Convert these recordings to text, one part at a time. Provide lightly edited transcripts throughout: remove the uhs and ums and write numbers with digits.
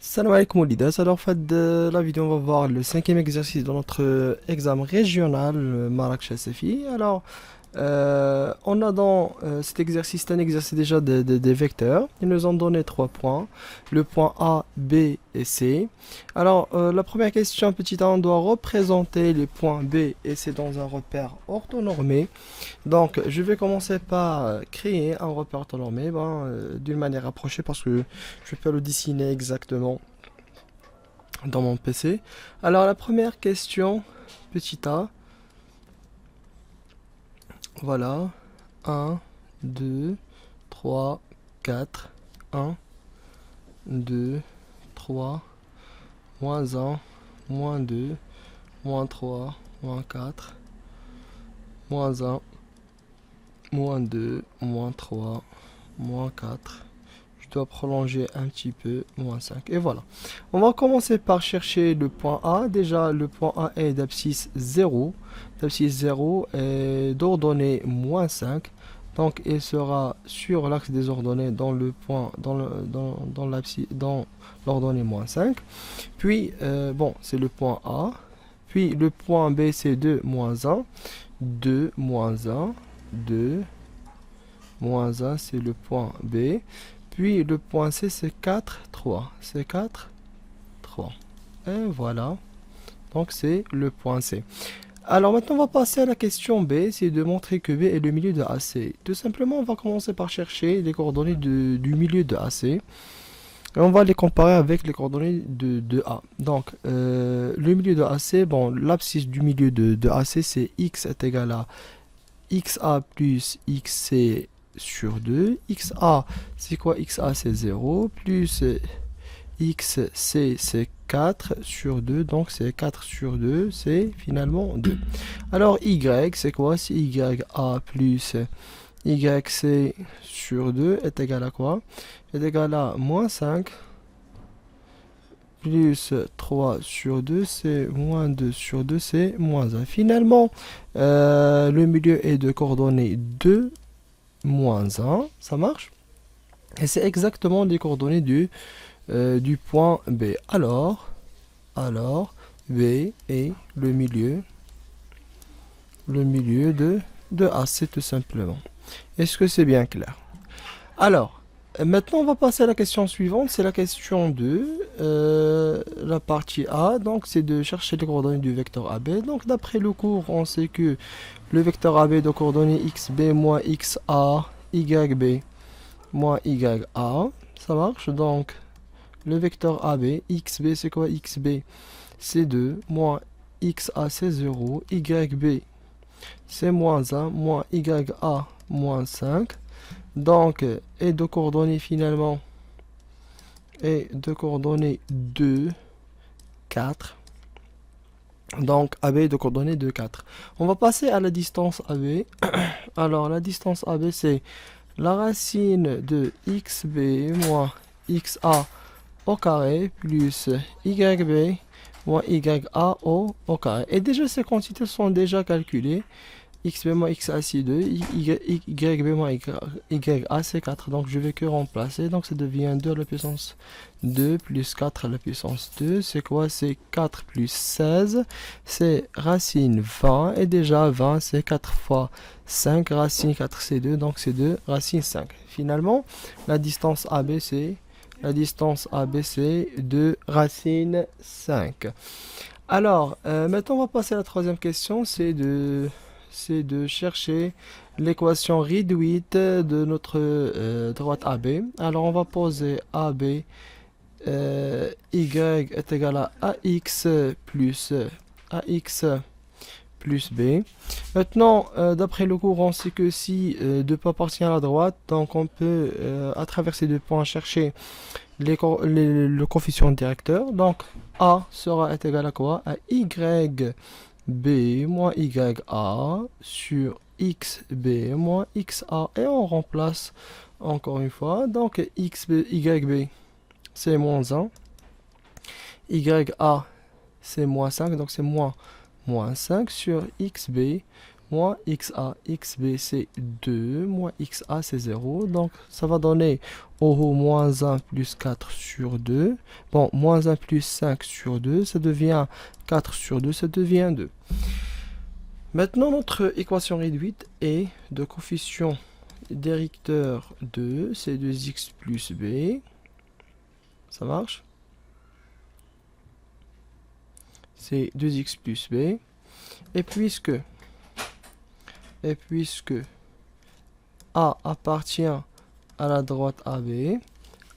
Salam alaikum Oulidas. Alors, en fait, de la vidéo, on va voir le cinquième exercice de notre examen régional Marrakech SFI. Alors, on a dans cet exercice, c'est un exercice déjà des vecteurs. Ils nous ont donné 3 points, le point A, B et C. Alors, la première question, petit a, on doit représenter les points B et C dans un repère orthonormé. Donc, je vais commencer par créer un repère orthonormé d'une manière approchée parce que je peux le dessiner exactement dans mon PC. Alors, la première question, petit a, voilà, 1, 2, 3, 4, 1, 2, 3, moins 1, moins 2, moins 3, moins 4, moins 1, moins 2, moins 3, moins 4. Je dois prolonger un petit peu, moins 5. Et voilà. On va commencer par chercher le point A. Déjà, le point A est d'abscisse 0. D'abscisse 0 est d'ordonnée moins 5. Donc, il sera sur l'axe des ordonnées dans le point, dans l'ordonnée moins 5. Puis, bon, c'est le point A. Puis, le point B, c'est 2, moins 1. 2, moins 1. 2, moins 1, c'est le point B. Puis le point C, c'est 4, 3. C'est 4, 3. Et voilà. Donc c'est le point C. Alors maintenant, on va passer à la question B. C'est de montrer que B est le milieu de AC. Tout simplement, on va commencer par chercher les coordonnées du milieu de AC. Et on va les comparer avec les coordonnées de A. Donc, le milieu de AC, bon, l'abscisse du milieu de AC, c'est x est égal à xa plus xc sur 2. xa, c'est quoi? Xa, c'est 0. Plus xc, c'est 4 sur 2. Donc, c'est 4 sur 2. C'est finalement 2. Alors, y, c'est quoi? C'est ya plus yc sur 2 est égal à quoi? Est égal à moins 5 plus 3 sur 2, c'est moins 2 sur 2, c'est moins 1. Finalement, le milieu est de coordonnées 2, moins 1. Ça marche? Et c'est exactement les coordonnées du point B. Alors, B est le milieu de AC tout simplement. Est-ce que c'est bien clair? Alors, maintenant on va passer à la question suivante, c'est la question 2, la partie A, donc c'est de chercher les coordonnées du vecteur AB. Donc d'après le cours, on sait que le vecteur AB de coordonnées xb moins xa, yb moins ya, ça marche. Donc le vecteur AB, xb c'est quoi? Xb c'est 2, moins xa c'est 0, yb c'est moins 1, moins ya moins 5. Donc, et de coordonnées finalement, et de coordonnées 2, 4. Donc, AB de coordonnées 2, 4. On va passer à la distance AB. Alors, la distance AB, c'est la racine de xb moins xa au carré plus yb moins ya au carré. Et déjà, ces quantités sont déjà calculées. Xb moins xa c'est 2, yb moins ya c'est 4. Donc je vais que remplacer. Donc ça devient 2 à la puissance 2 plus 4 à la puissance 2. C'est quoi? C'est 4 plus 16. C'est racine 20. Et déjà 20 c'est 4 fois 5. Racine 4 c'est 2. Donc c'est 2 racine 5. Finalement, la distance ABC, la distance ABC 2 racine 5. Alors, maintenant on va passer à la troisième question. C'est de chercher l'équation réduite de notre droite AB. Alors on va poser AB, y est égal à ax plus b. Maintenant, d'après le cours, on sait que si deux pas appartient à la droite, donc on peut à travers ces deux points chercher le coefficient directeur. Donc a sera est égal à quoi? À y b moins ya sur xb moins xa. Et on remplace encore une fois. Donc yb c'est moins 1. Ya c'est moins 5. Donc c'est moins 5 sur xb moins XA. XB, c'est 2, moins XA, c'est 0. Donc, ça va donner au haut moins 1 plus 4 sur 2. Bon, moins 1 plus 5 sur 2, ça devient 4 sur 2, ça devient 2. Maintenant, notre équation réduite est de coefficient directeur 2, c'est 2x plus b. Ça marche? C'est 2x plus b. Et puisque A appartient à la droite AB,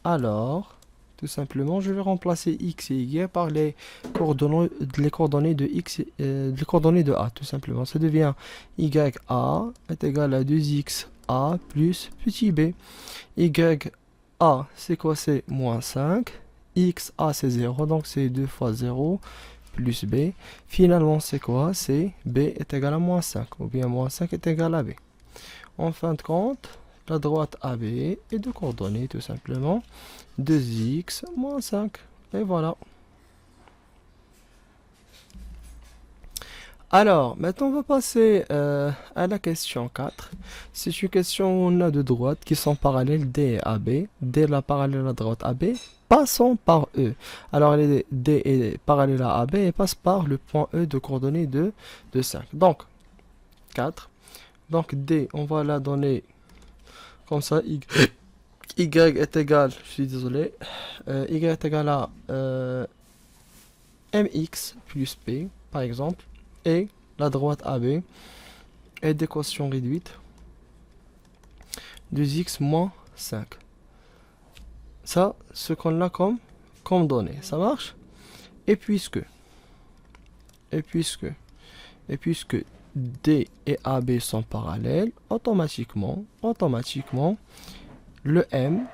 alors, tout simplement, je vais remplacer x et y par les coordonnées de x, les coordonnées de A, tout simplement. Ça devient ya est égal à 2xa plus petit b. Ya, c'est quoi? C'est moins 5. Xa, c'est 0, donc c'est 2 fois 0 plus b. Finalement, c'est quoi? C'est b est égal à moins 5, ou bien moins 5 est égal à b. En fin de compte, la droite AB est de coordonnées tout simplement 2x moins 5. Et voilà. Alors, maintenant on va passer à la question 4. C'est une question où on a deux droites qui sont parallèles D et AB. D la parallèle à la droite AB, passant par E. Alors, D est parallèle à AB et passe par le point E de coordonnées de 5. Donc, 4. Donc, D, on va la donner comme ça. Y est égal, je suis désolé, Y est égal à mx plus p, par exemple. Et la droite AB est d'équation réduite 2x moins 5. Ça, ce qu'on a comme données. Ça marche? Et puisque D et AB sont parallèles, automatiquement, le M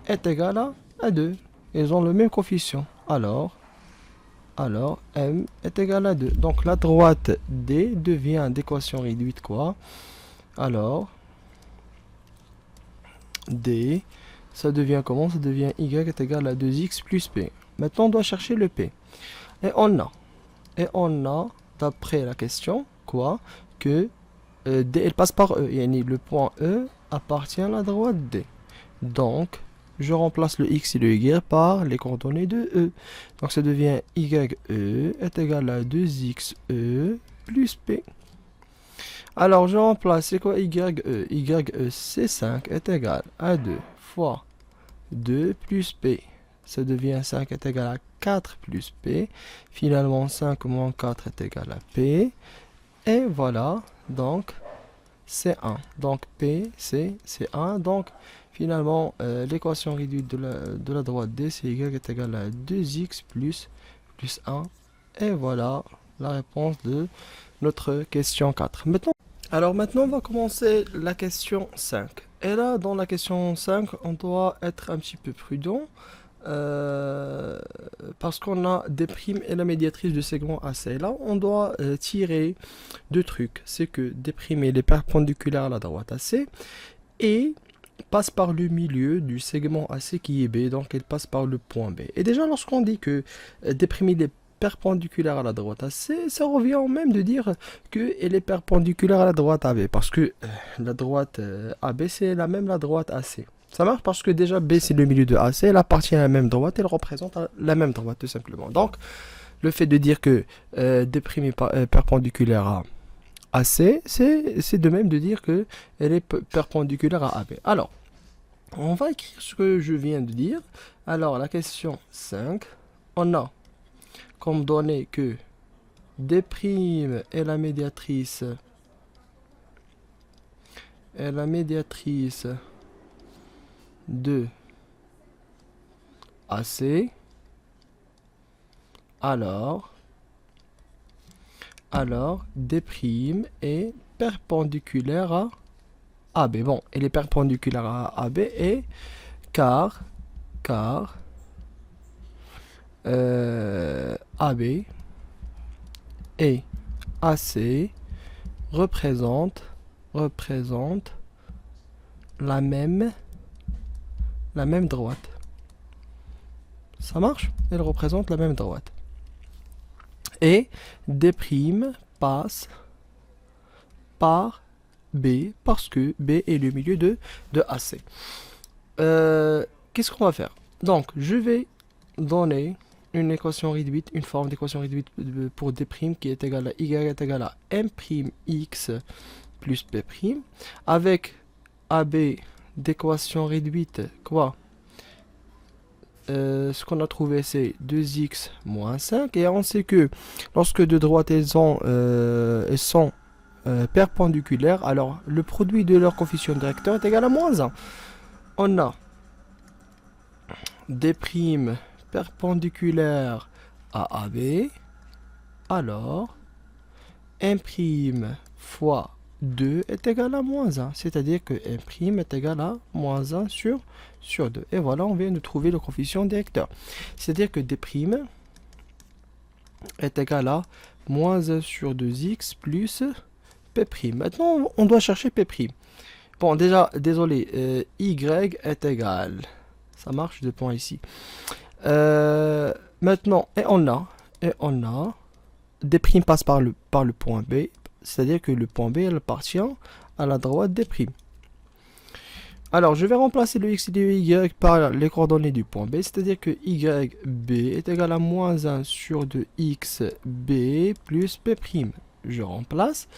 est égal à 2. Ils ont le même coefficient. Alors, M est égal à 2. Donc, la droite D devient d'équation réduite quoi? Alors, D, ça devient comment? Ça devient Y est égal à 2x plus P. Maintenant, on doit chercher le P. Et on a, d'après la question, quoi? Que D, elle passe par E. Et le point E appartient à la droite D. Donc, je remplace le x et le y par les coordonnées de E. Donc, ça devient ye est égal à 2xe plus p. Alors, je remplace, c'est quoi ye? Ye, c'est 5 est égal à 2 fois 2 plus p. Ça devient 5 est égal à 4 plus p. Finalement, 5 moins 4 est égal à p. Et voilà, donc, c'est 1. Donc, p, c'est 1. Donc, finalement, l'équation réduite de la droite D, c'est y est égal à 2x plus 1. Et voilà la réponse de notre question 4. Maintenant, on va commencer la question 5. Et là, dans la question 5, on doit être un petit peu prudent. Parce qu'on a des primes et la médiatrice de segment AC. Et là, on doit tirer deux trucs. C'est que D' est perpendiculaire à la droite AC et passe par le milieu du segment AC qui est B, donc elle passe par le point B. Et déjà, lorsqu'on dit que D' est perpendiculaire à la droite AC, ça revient au même de dire qu'elle est perpendiculaire à la droite AB, parce que la droite AB, c'est la même la droite AC. Ça marche parce que déjà B c'est le milieu de AC, elle appartient à la même droite, elle représente la même droite tout simplement. Donc le fait de dire que D' est perpendiculaire à AC, c'est de même de dire que elle est perpendiculaire à AB. Alors, on va écrire ce que je viens de dire. Alors la question 5, on a comme donné que D' est la médiatrice de AC, alors D' est perpendiculaire à AB. Bon, elle est perpendiculaire à AB et car AB et AC représente la même droite. Ça marche? Elle représente la même droite. Et D' passe par B, parce que B est le milieu de AC. Qu'est-ce qu'on va faire? Donc, je vais donner une équation réduite, une forme d'équation réduite pour D' qui est égale à Y est égal à m'x plus P', avec AB d'équation réduite, quoi? Ce qu'on a trouvé, c'est 2x moins 5. Et on sait que lorsque deux droites elles sont perpendiculaires, alors le produit de leur coefficient directeur est égal à moins 1. On a des primes perpendiculaires à AB, alors 1' fois 2 est égal à moins 1, c'est-à-dire que 1' est égal à moins 1 sur 2. Et voilà, on vient de trouver le coefficient directeur. C'est-à-dire que D' est égal à moins 1 sur 2x plus P'. Maintenant, on doit chercher P'. Bon, déjà, désolé, Y est égal. Ça marche, deux points ici. Maintenant, et on a, D' passe par le point B, c'est-à-dire que le point B elle appartient à la droite D'. Alors, je vais remplacer le x et le y par les coordonnées du point B, c'est-à-dire que YB est égal à moins 1 sur 2xB plus P'. Je remplace.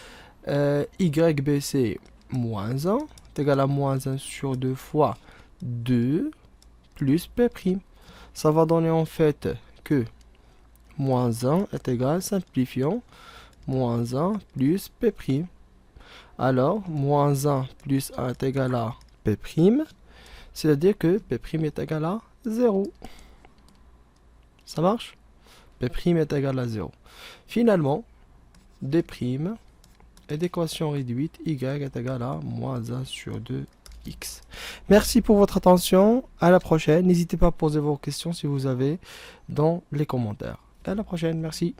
YB c'est moins 1, est égal à moins 1 sur 2 fois 2 plus P'. Ça va donner en fait que moins 1 est égal, simplifiant, moins 1 plus P'. Alors, moins 1 plus 1 est égal à P', c'est-à-dire que P' est égal à 0. Ça marche? P' est égal à 0. Finalement, D' est d'équation réduite, Y est égal à moins 1 sur 2x. Merci pour votre attention. À la prochaine. N'hésitez pas à poser vos questions si vous avez dans les commentaires. À la prochaine. Merci.